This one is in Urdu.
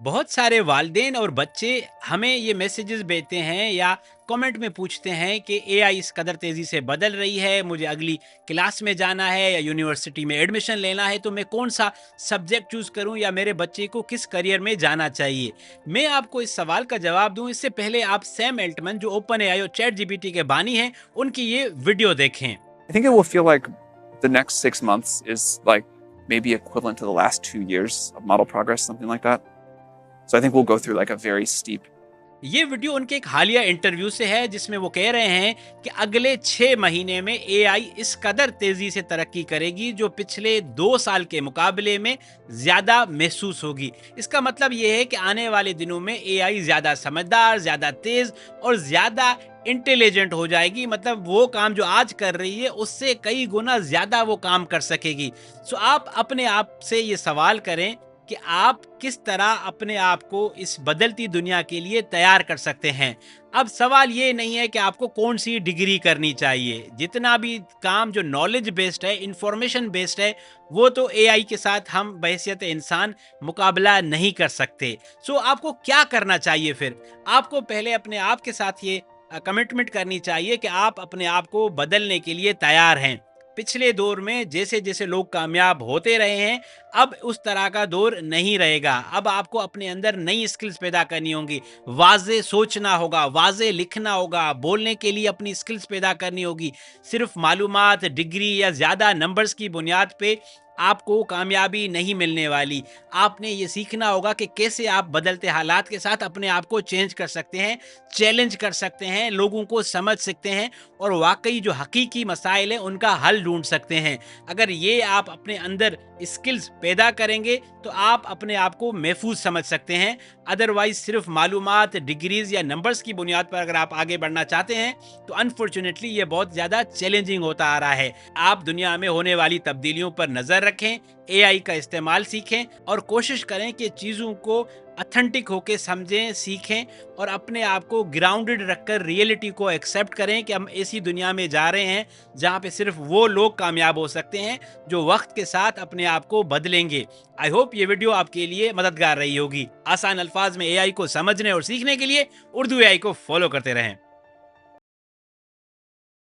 بہت سارے والدین اور بچے ہمیں یہ میسیجز بھیجتے ہیں یا کمنٹ میں پوچھتے ہیں کہ اے آئی اس قدر تیزی سے بدل رہی ہے، مجھے اگلی کلاس میں جانا ہے یا یونیورسٹی میں ایڈمیشن لینا ہے، تو میں کون سا سبجیکٹ چوز کروں یا میرے بچے کو کس کریئر میں جانا چاہیے؟ میں آپ کو اس سوال کا جواب دوں، اس سے پہلے آپ سیم الٹمن جو اوپن اے آئی اور چیٹ جی پی ٹی کے بانی ہیں ان کی یہ ویڈیو دیکھیں۔ I think it will feel like the next 6 months is like maybe equivalent to the last 2 years of model progress, something like that. So I think we'll go through like a very steep. یہ ویڈیو ان کے ایک حالیہ انٹرویو سے ہے جس میں وہ کہہ رہے ہیں کہ اگلے 6 مہینے میں اے آئی اس قدر تیزی سے ترقی کرے گی جو پچھلے 2 سال کے مقابلے میں زیادہ محسوس ہوگی۔ اس کا مطلب یہ ہے کہ آنے والے دنوں میں اے آئی زیادہ سمجھدار، زیادہ تیز اور زیادہ انٹیلیجنٹ ہو جائے گی، مطلب وہ کام جو آج کر رہی ہے اس سے کئی گنا زیادہ وہ کام کر سکے گی۔ سو آپ اپنے آپ سے یہ سوال کریں کہ آپ کس طرح اپنے آپ کو اس بدلتی دنیا کے لیے تیار کر سکتے ہیں۔ اب سوال یہ نہیں ہے کہ آپ کو کون سی ڈگری کرنی چاہیے، جتنا بھی کام جو نالج بیسڈ ہے، انفارمیشن بیسڈ ہے، وہ تو اے آئی کے ساتھ ہم بحیثیت انسان مقابلہ نہیں کر سکتے۔ سو آپ کو کیا کرنا چاہیے پھر؟ آپ کو پہلے اپنے آپ کے ساتھ یہ کمٹمنٹ کرنی چاہیے کہ آپ اپنے آپ کو بدلنے کے لیے تیار ہیں۔ پچھلے دور میں جیسے جیسے لوگ کامیاب ہوتے رہے ہیں، اب اس طرح کا دور نہیں رہے گا۔ اب آپ کو اپنے اندر نئی اسکلز پیدا کرنی ہوں گی، واضح سوچنا ہوگا، واضح لکھنا ہوگا، بولنے کے لیے اپنی اسکلز پیدا کرنی ہوگی۔ صرف معلومات، ڈگری یا زیادہ نمبرز کی بنیاد پہ آپ کو کامیابی نہیں ملنے والی۔ آپ نے یہ سیکھنا ہوگا کہ کیسے آپ بدلتے حالات کے ساتھ اپنے آپ کو چینج کر سکتے ہیں، چیلنج کر سکتے ہیں، لوگوں کو سمجھ سکتے ہیں اور واقعی جو حقیقی مسائل ہیں ان کا حل ڈھونڈ سکتے ہیں۔ اگر یہ آپ اپنے اندر اسکلز پیدا کریں گے تو آپ اپنے آپ کو محفوظ سمجھ سکتے ہیں۔ ادروائز صرف معلومات، ڈگریز یا نمبرز کی بنیاد پر اگر آپ آگے بڑھنا چاہتے ہیں تو انفارچونیٹلی یہ بہت زیادہ چیلنجنگ ہوتا آ رہا ہے۔ آپ دنیا میں ہونے والی تبدیلیوں پر نظر رکھیں، اے آئی کا استعمال سیکھیں اور کوشش کریں کہ چیزوں کو اتھینٹک ہو کے سمجھیں، سیکھیں اور اپنے آپ کو گراؤنڈڈ رکھ کر ریئلٹی کو ایکسیپٹ کریں کہ ہم ایسی دنیا میں جا رہے ہیں جہاں پہ صرف وہ لوگ کامیاب ہو سکتے ہیں جو وقت کے ساتھ اپنے آپ کو بدلیں گے۔ آئی ہوپ یہ ویڈیو آپ کے لیے مددگار رہی ہوگی۔ آسان الفاظ میں اے آئی کو سمجھنے اور سیکھنے کے لیے اردو اے آئی کو فالو کرتے رہیں۔